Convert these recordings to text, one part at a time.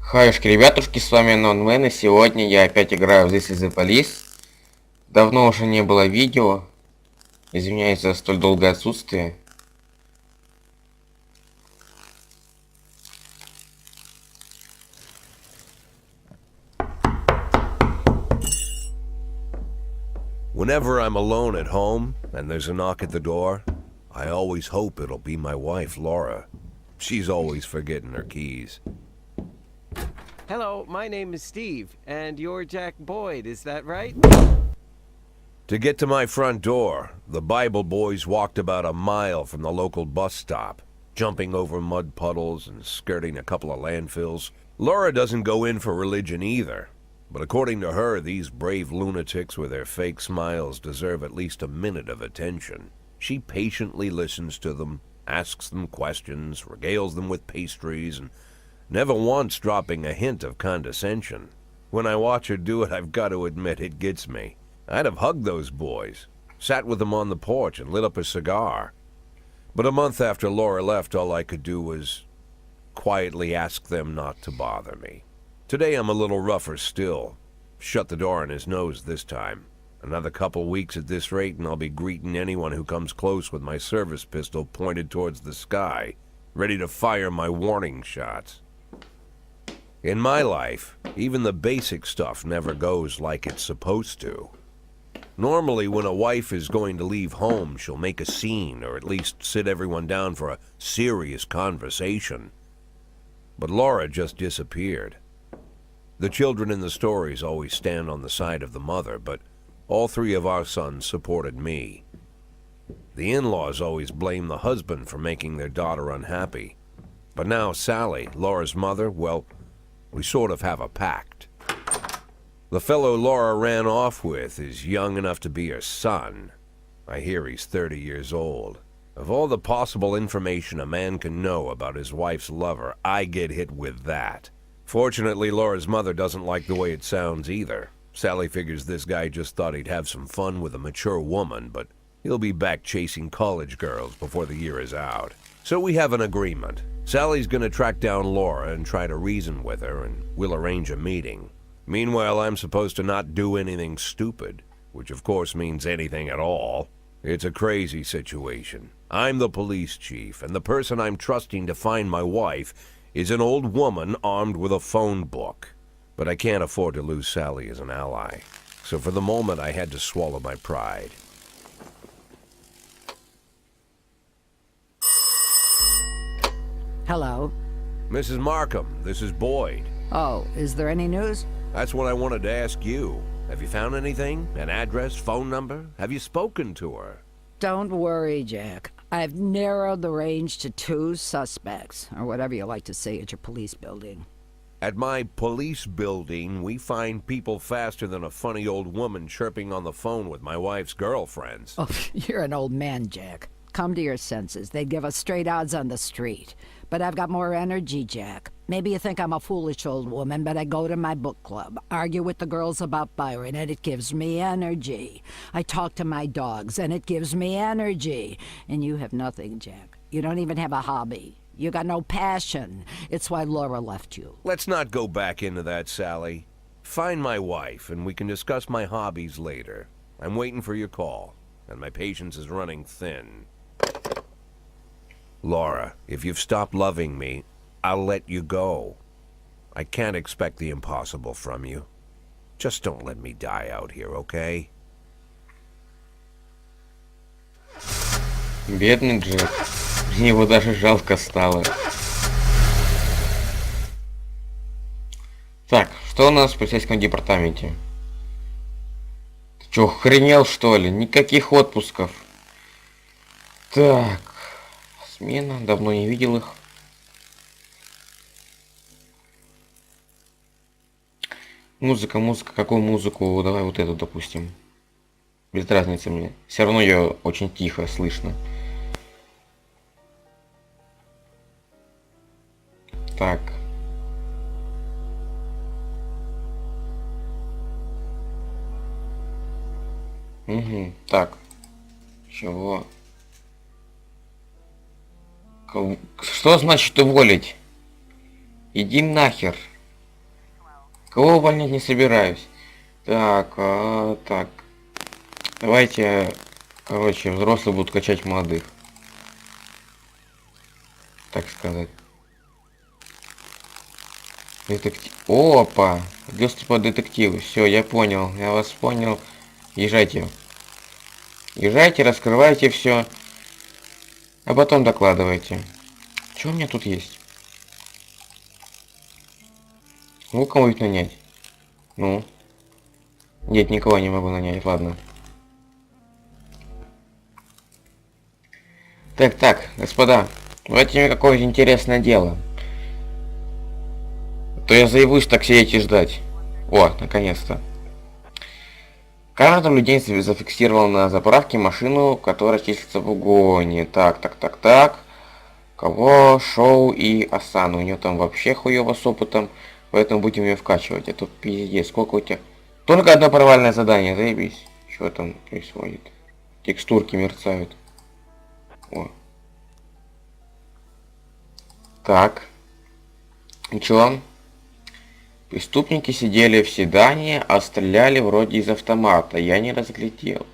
Хаюшки, ребятушки, с вами Unknownman, и сегодня я опять играю в This is the Police. Давно уже не было видео. Извиняюсь за столь долгое отсутствие. Whenever I'm alone at home and there's a knock at the door, I always hope it'll be my wife, Laura. She's always forgetting her keys. Hello, my name is Steve, and you're Jack Boyd, is that right? To get to my front door, the Bible boys walked about a mile from the local bus stop, jumping over mud puddles and skirting a couple of landfills. Laura doesn't go in for religion either, but according to her, these brave lunatics with their fake smiles deserve at least a minute of attention. She patiently listens to them, asks them questions, regales them with pastries, and never once dropping a hint of condescension. When I watch her do it, I've got to admit it gets me. I'd have hugged those boys, sat with them on the porch and lit up a cigar. But a month after Laura left, all I could do was quietly ask them not to bother me. Today I'm a little rougher still. Shut the door on his nose this time. Another couple weeks at this rate and I'll be greeting anyone who comes close with my service pistol pointed towards the sky, ready to fire my warning shots. In my life, even the basic stuff never goes like it's supposed to. Normally, when a wife is going to leave home, she'll make a scene, or at least sit everyone down for a serious conversation. But Laura just disappeared. The children in the stories always stand on the side of the mother, but all three of our sons supported me. The in-laws always blame the husband for making their daughter unhappy. But now Sally, Laura's mother, well, we sort of have a pact. The fellow Laura ran off with is young enough to be her son. I hear he's 30 years old. Of all the possible information a man can know about his wife's lover, I get hit with that. Fortunately, Laura's mother doesn't like the way it sounds either. Sally figures this guy just thought he'd have some fun with a mature woman, but he'll be back chasing college girls before the year is out. So we have an agreement. Sally's gonna track down Laura and try to reason with her, and we'll arrange a meeting. Meanwhile, I'm supposed to not do anything stupid, which of course means anything at all. It's a crazy situation. I'm the police chief, and the person I'm trusting to find my wife is an old woman armed with a phone book. But I can't afford to lose Sally as an ally. So for the moment, I had to swallow my pride. Hello. Mrs. Markham, this is Boyd. Oh, is there any news? That's what I wanted to ask you. Have you found anything? An address, phone number? Have you spoken to her? Don't worry, Jack. I've narrowed the range to 2 suspects, or whatever you like to say at your police building. At my police building, we find people faster than a funny old woman chirping on the phone with my wife's girlfriends. Oh, you're an old man, Jack. Come to your senses. They'd give us straight odds on the street. But I've got more energy, Jack. Maybe you think I'm a foolish old woman, but I go to my book club, argue with the girls about Byron, and it gives me energy. I talk to my dogs, and it gives me energy. And you have nothing, Jack. You don't even have a hobby. You got no passion. It's why Laura left you. Let's not go back into that, Sally. Find my wife, and we can discuss my hobbies later. I'm waiting for your call, and my patience is running thin. Laura, if you've stopped loving me, I'll let you go. I can't expect the impossible from you. Just don't let me die out here, okay? Бедный Джек. Мне его даже жалко стало. Так, что у нас в полицейском департаменте? Ты чё, охренел, что ли? Никаких отпусков. Так. Смена. Давно не видел их. Музыка. Какую музыку? Давай вот эту, допустим. Без разницы мне. Все равно ее очень тихо слышно. Так. Угу. Так. Чего? Что значит уволить? Иди нахер. Кого увольнять не собираюсь. Так, так. Давайте, короче, взрослые будут качать молодых. Так сказать. Детектив. Опа! Доступ по детективу. Все, я понял. Я вас понял. Езжайте. Езжайте, раскрывайте все. А потом докладывайте. Что у меня тут есть? Ну, кого-нибудь нанять. Ну. Нет, никого не могу нанять, ладно. Так, господа. Давайте мне какое-то интересное дело. А то я заебусь так сидеть и ждать. О, наконец-то. Камера наблюдения зафиксировала на заправке машину, которая числится в угоне. Так. Кого? Шоу и Асану. У нее там вообще хуево с опытом. Поэтому будем ее вкачивать. Это пиздец. Сколько у тебя? Только одно провальное задание. Заебись. Что там происходит? Текстурки мерцают. О. Так. Ничего. Преступники сидели в седане, а стреляли вроде из автомата. Я не разглядел.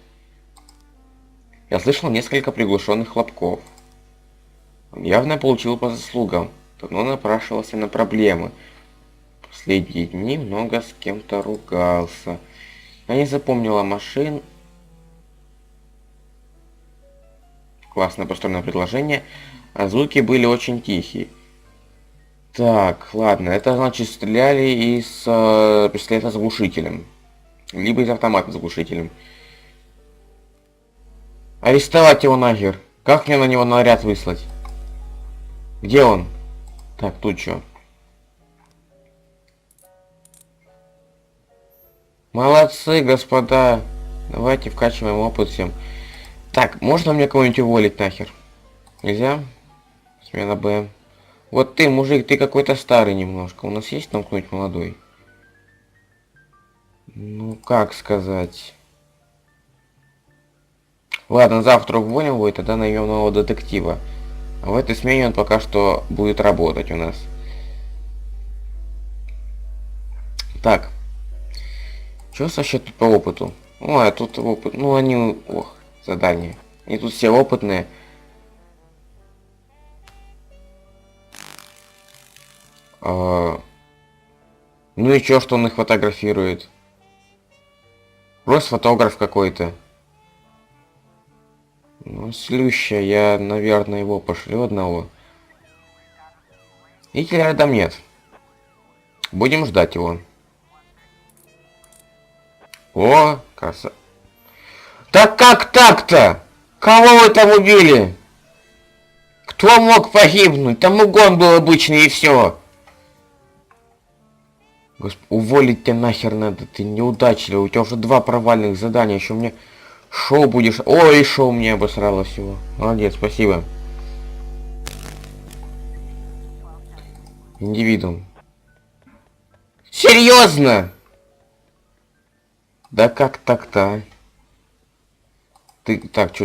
Я слышал несколько приглушенных хлопков. Он явно получил по заслугам. Давно напрашивался на проблемы. Последние дни много с кем-то ругался. Я не запомнила машин. Классно построенное предложение. А звуки были очень тихие. Так, ладно, это значит стреляли из пистолета с глушителем. Либо из автомата с глушителем. Арестовать его нахер. Как мне на него наряд выслать? Где он? Так, тут что? Молодцы, господа. Давайте вкачиваем опыт всем. Так, можно мне кого-нибудь уволить нахер? Нельзя? Смена Б. Вот ты, мужик, ты какой-то старый немножко. У нас есть там кто-нибудь молодой? Ну, как сказать? Ладно, завтра уволим его, и тогда найдем нового детектива. А в этой смене он пока что будет работать у нас. Так. Что вообще тут по опыту? Ой, а тут опыт. Ну, они... Ох, задание. Они тут все опытные. Ну и чё, что он их фотографирует? Просто фотограф какой-то. Ну, слющая, я, наверное, его пошлю одного. Видите, рядом нет. Будем ждать его. О, красава. Так как так-то? Кого вы там убили? Кто мог погибнуть? Там угон был обычный и все. Господи, уволить тебя нахер надо, ты неудачливый. У тебя уже 2 провальных задания, еще мне шоу будешь... Ой, шоу мне обосрало всего. Молодец, спасибо. Индивидуум. Серьезно? Да как так-то? Ты... Так, чё?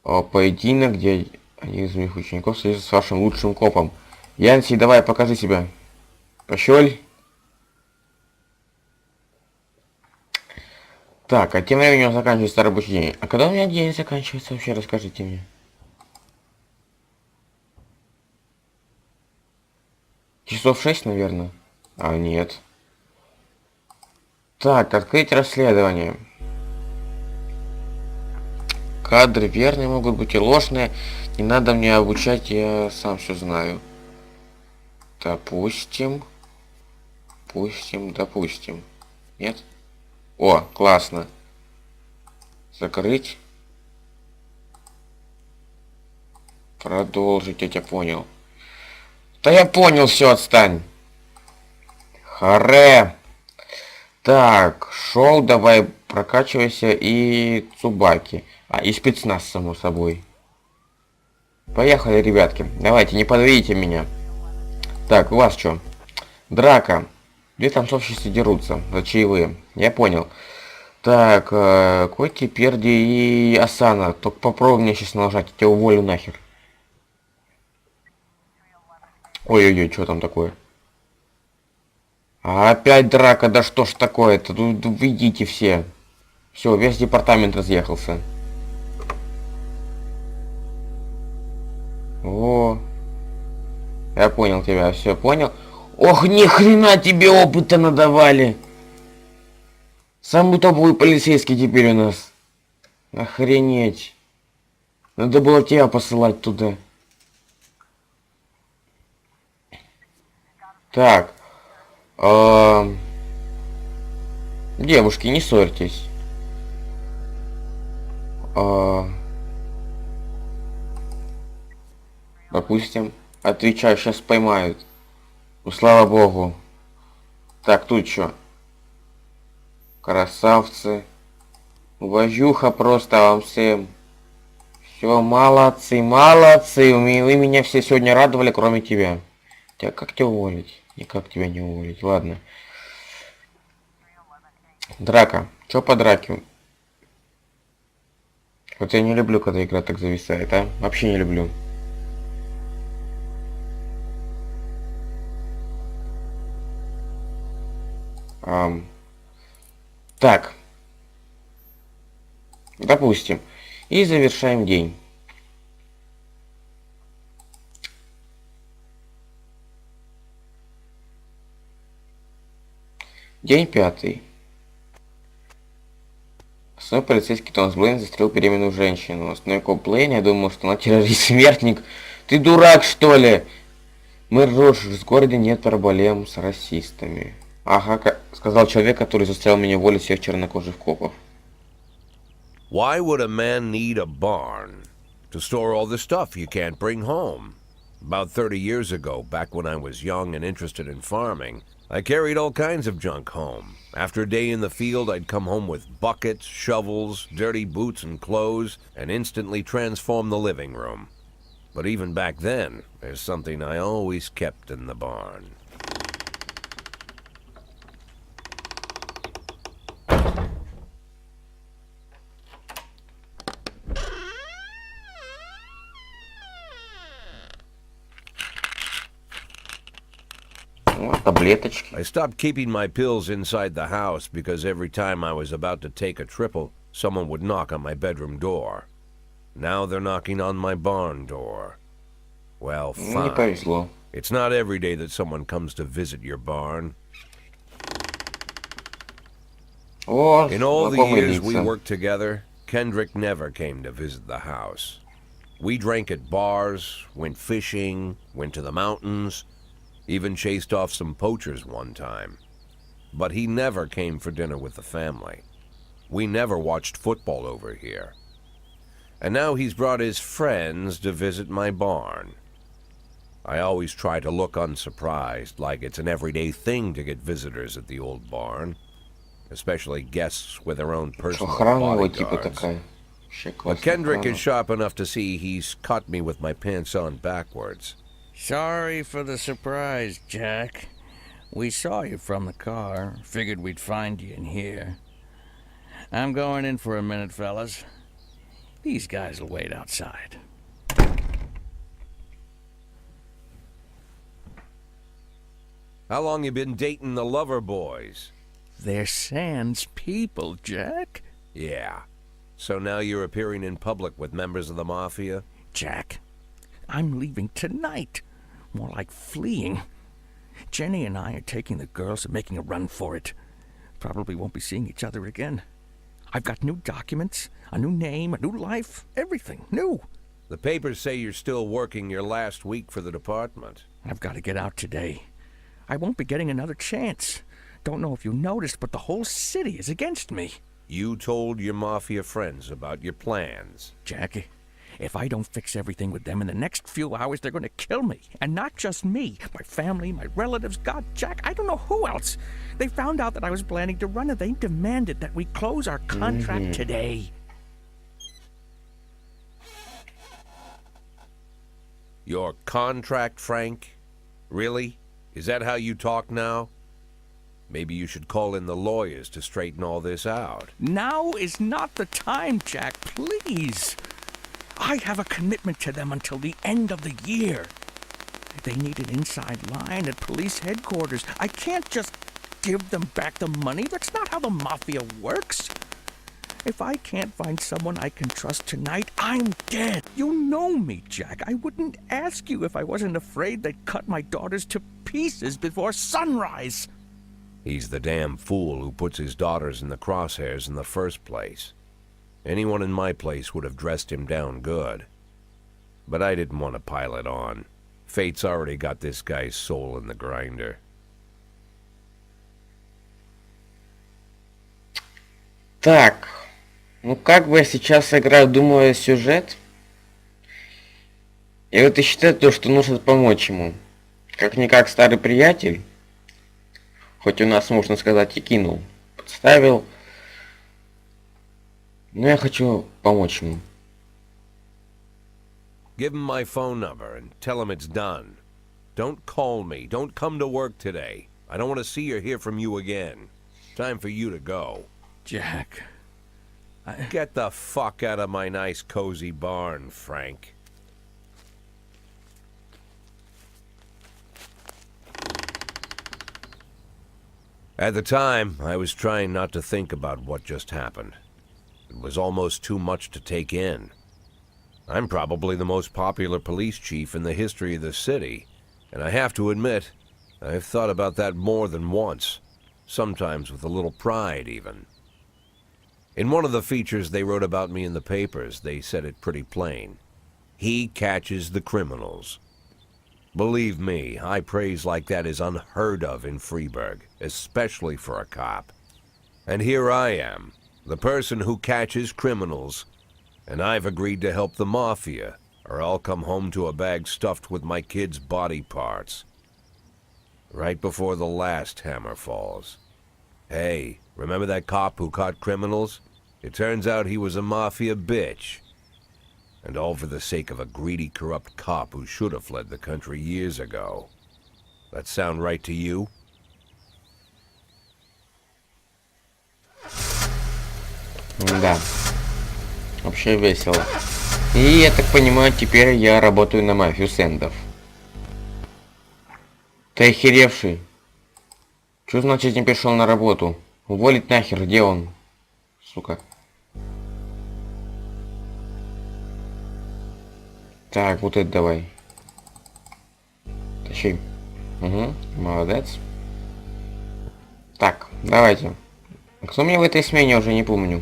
Поединок, где один из моих учеников сразится с вашим лучшим копом. Янси, давай, покажи себя. Пошёль. Так, а тем временем заканчивается рабочий день. А когда у меня день заканчивается вообще, расскажите мне. Часов 6, наверное. А, нет. Так, открыть расследование. Кадры верные могут быть и ложные. Не надо мне обучать, я сам все знаю. Допустим. Нет? О, классно. Закрыть. Продолжить, я тебя понял. Да я понял, все, отстань. Харе. Так, шоу, давай прокачивайся и Цубаки. А, и спецназ, само собой. Поехали, ребятки. Давайте, не подведите меня. Так, у вас что? Драка. 2 танцовщицы дерутся за чаевые. Я понял. Так, Коти, Перди и Асана. Только попробуй мне сейчас налажать, я тебя уволю нахер. Ой-ой-ой, что там такое? А опять драка, да что ж такое-то? Тут идите все. Все, весь департамент разъехался. О, я понял тебя, все понял. Ох, ни хрена тебе опыта надавали. Самый топовый полицейский теперь у нас. Охренеть. Надо было тебя посылать туда. Так. Девушки, не ссорьтесь. Допустим. Отвечаю, сейчас поймают. Ну, слава богу. Так, тут что? Красавцы. Уважуха просто вам всем. Все, молодцы, молодцы. Вы меня все сегодня радовали, кроме тебя. Тебя как тебя уволить? Никак тебя не уволить. Ладно. Драка. Чё по драке? Вот я не люблю, когда игра так зависает, а? Вообще не люблю. Так. Допустим. И завершаем день. День 5. Основной полицейский Томас Блейн застрелил беременную женщину. Основной коп Блейн, я думал, что она террорист-смертник. Ты дурак, что ли? Мэр Роджерс, в городе нет проблем с расистами. Ага, сказал человек, который застрял меня волей всех чернокожих копов. Why would a man need a barn? To store all the stuff you can't bring home. About 30 years ago, back when I was young and interested in farming, I carried all kinds of junk home. After a day in the field, I'd come home with buckets, shovels, dirty boots and clothes, and instantly transform the living room. But even back then, there's something I always kept in the barn. Таблеточки. I stopped keeping my pills inside the house because every time I was about to take a triple, someone would knock on my bedroom door. Now they're knocking on my barn door. Well, Не повезло. fine. It's not every day that someone comes to visit your barn. О, In all the years we лица. worked together, Kendrick never came to visit the house. We drank at bars, went fishing, went to the mountains, even chased off some poachers one time. But he never came for dinner with the family. We never watched football over here. And now he's brought his friends to visit my barn. I always try to look unsurprised, like it's an everyday thing to get visitors at the old barn, especially guests with their own personal Охрана его типа bodyguards. такая. Вообще But классная Kendrick охрана. is sharp enough to see he's caught me with my pants on backwards. Sorry for the surprise, Jack. We saw you from the car. Figured we'd find you in here. I'm going in for a minute, fellas. These guys will wait outside. How long you been dating the lover boys? They're Sans people, Jack. Yeah. So now you're appearing in public with members of the Mafia? Jack, I'm leaving tonight. More like fleeing. Jenny and I are taking the girls and making a run for it. Probably won't be seeing each other again. I've got new documents, a new name, a new life, everything new. The papers say you're still working your last week for the department. I've got to get out today. I won't be getting another chance. Don't know if you noticed, but the whole city is against me. You told your Mafia friends about your plans. Jackie, if I don't fix everything with them in the next few hours, they're going to kill me. And not just me. My family, my relatives, God, Jack, I don't know who else. They found out that I was planning to run and they demanded that we close our contract today. Your contract, Frank? Really? Is that how you talk now? Maybe you should call in the lawyers to straighten all this out. Now is not the time, Jack, please. I have a commitment to them until the end of the year. They need an inside line at police headquarters. I can't just... give them back the money? That's not how the mafia works. If I can't find someone I can trust tonight, I'm dead. You know me, Jack. I wouldn't ask you if I wasn't afraid they'd cut my daughters to pieces before sunrise. He's the damn fool who puts his daughters in the crosshairs in the first place. Anyone in my place would have dressed him down good. But I didn't want to pile it on. Fate's already got this guy's soul in the grinder. Так, ну как бы я сейчас сыграю, думаю, сюжет. И вот и считаю то, что нужно помочь ему. Как-никак старый приятель, хоть у нас, можно сказать, и кинул, подставил. Но я хочу помочь ему. Give him my phone number and tell him it's done. Don't call me. Don't come to work today. I don't want to see or hear from you again. Time for you to go. Jack, Get the fuck out of my nice cozy barn, Frank. At the time, I was trying not to think about what just happened. It was almost too much to take in. I'm probably the most popular police chief in the history of the city, and I have to admit, I've thought about that more than once, sometimes with a little pride even. In one of the features they wrote about me in the papers, they said it pretty plain. He catches the criminals. Believe me, high praise like that is unheard of in Freeburg, especially for a cop. And here I am, the person who catches criminals, and I've agreed to help the mafia, or I'll come home to a bag stuffed with my kids' body parts. Right before the last hammer falls. Hey, remember that cop who caught criminals? It turns out he was a mafia bitch. And all for the sake of a greedy, corrupt cop who should have fled the country years ago. That sound right to you? Да. Вообще весело. И я так понимаю, теперь я работаю на мафию Сэндов. Ты охеревший. Что значит не пришел на работу? Уволить нахер, где он? Сука. Так, вот это давай. Тащи. Угу, молодец. Так, давайте. Кто мне в этой смене, уже не помню.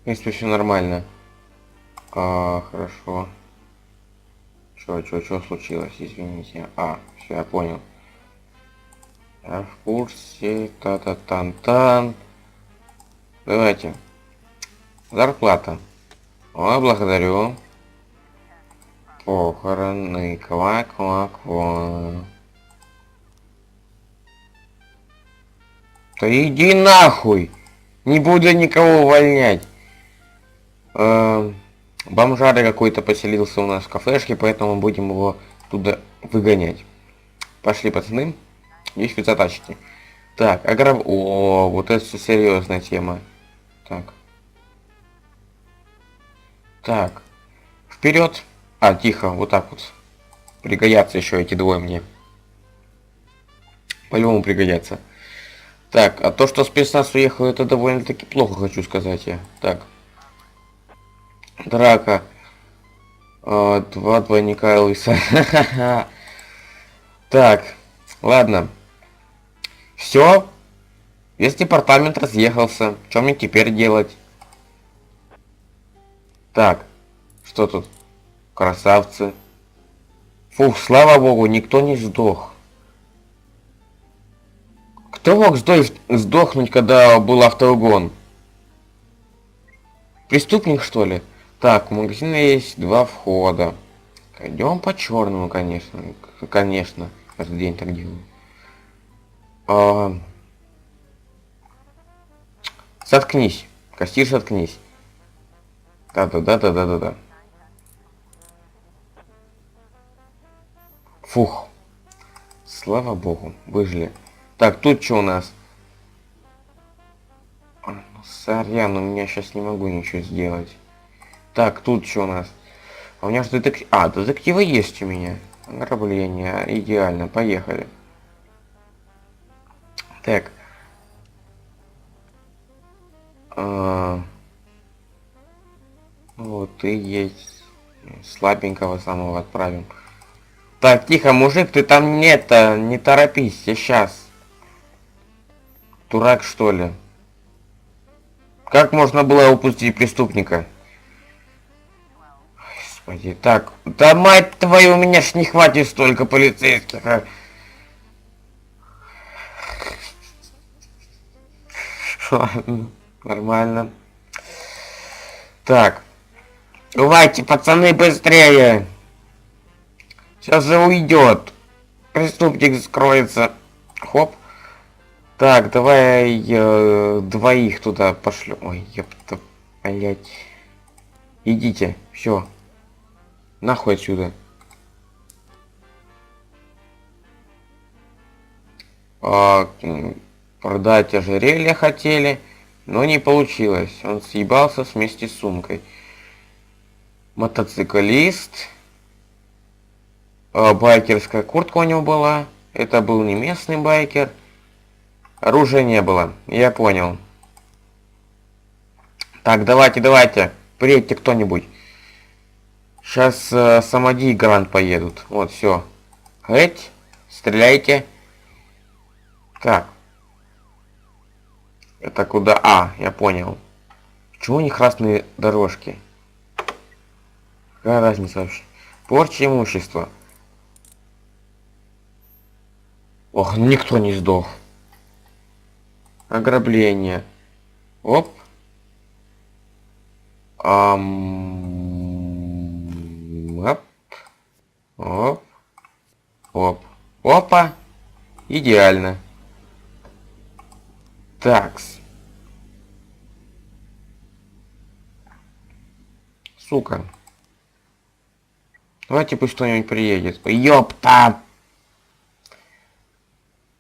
В принципе, все нормально. Хорошо. Чё случилось, извините. Все, я понял. Я в курсе. Та-та-тан-тан. Давайте. Зарплата. О, благодарю. Похороны. Ква-ква-ква. Да иди нахуй! Не буду никого увольнять. Бомжара какой-то поселился у нас в кафешке, поэтому будем его туда выгонять. Пошли, пацаны. Есть задачки. Так, О, вот это все серьезная тема. Так. Вперед. Тихо, вот так вот. Пригодятся еще эти двое мне. По-любому пригодятся. Так, а то, что спецназ уехал, это довольно-таки плохо, хочу сказать я. Так. Драка. Два двойника Элвиса. Так, ладно. Все. Весь департамент разъехался. Что мне теперь делать? Так, что тут? Красавцы. Фух, слава богу, никто не сдох. Кто мог сдохнуть, когда был автоугон? Преступник, что ли? Так, у магазина есть 2 входа. Идем по черному, конечно. Конечно, каждый день так делаю. Соткнись. Кассир, соткнись. Да. Фух. Слава богу, выжили. Так, тут что у нас? Сорян, у меня сейчас не могу ничего сделать. Так, тут что у нас? А у меня же детектив... А, детективы есть у меня. Ограбление. Идеально. Поехали. Так. Вот и есть. Слабенького самого отправим. Так, тихо, мужик, ты там не торопись, я сейчас. Дурак, что ли? Как можно было упустить преступника? Господи, так, да мать твою, у меня ж не хватит столько полицейских. Ладно, нормально. Так, давайте, пацаны, быстрее. Сейчас же уйдет. Преступник скроется. Хоп. Так, давай двоих туда пошлю. Ой, ёпта, блять. Идите, все. Нахуй отсюда. Продать ожерелье хотели, но не получилось. Он съебался вместе с сумкой. Мотоциклист. Байкерская куртка у него была. Это был не местный байкер. Оружия не было. Я понял. Так, давайте. Приедьте кто-нибудь. Сейчас Самоди и Грант поедут. Вот, все. Эть, стреляйте. Так. Это куда? А, я понял. Почему у них красные дорожки? Какая разница вообще? Порча имущества. Ох, ну никто не сдох. Ограбление. Оп. Оп. Оп. Оп. Опа. Идеально. Такс. Сука. Давайте пусть кто-нибудь приедет. Ёпта!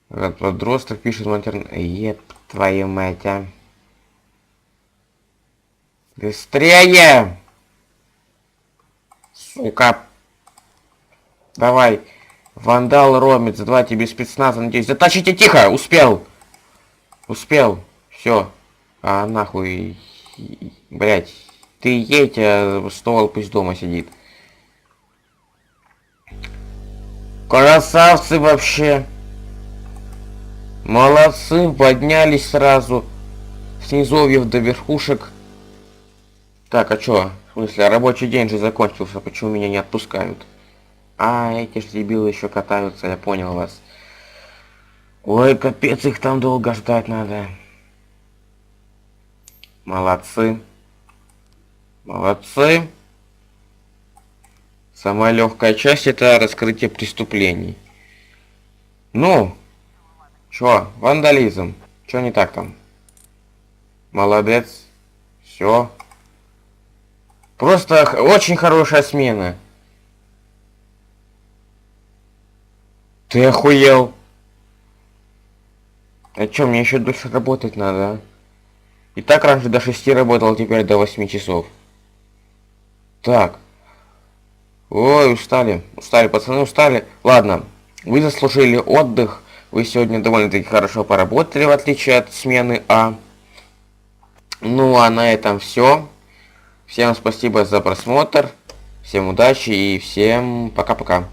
Подросток пишет матерн... Еп, твою мать, а. Быстрее! Сука. Давай. Вандал Ромец, давай тебе спецназа, надеюсь. Затащите, тихо! Успел! Все. А нахуй. Блять. Ты едь, а ствол пусть дома сидит. Красавцы вообще. Молодцы, поднялись сразу. С низовьев до верхушек. Так, а чё? В смысле, рабочий день же закончился, почему меня не отпускают? А, эти ж дебилы еще катаются, я понял вас. Ой, капец, их там долго ждать надо. Молодцы. Самая легкая часть — это раскрытие преступлений. Ну, чё, вандализм. Чё не так там? Молодец. Все. Просто очень хорошая смена. Ты охуел? А чё, мне еще дольше работать надо, а? И так раньше до 6 работал, теперь до 8 часов. Так. Ой, устали, пацаны, устали. Ладно, вы заслужили отдых. Вы сегодня довольно-таки хорошо поработали, в отличие от смены А. Ну, а на этом все. Всем спасибо за просмотр. Всем удачи и всем пока-пока.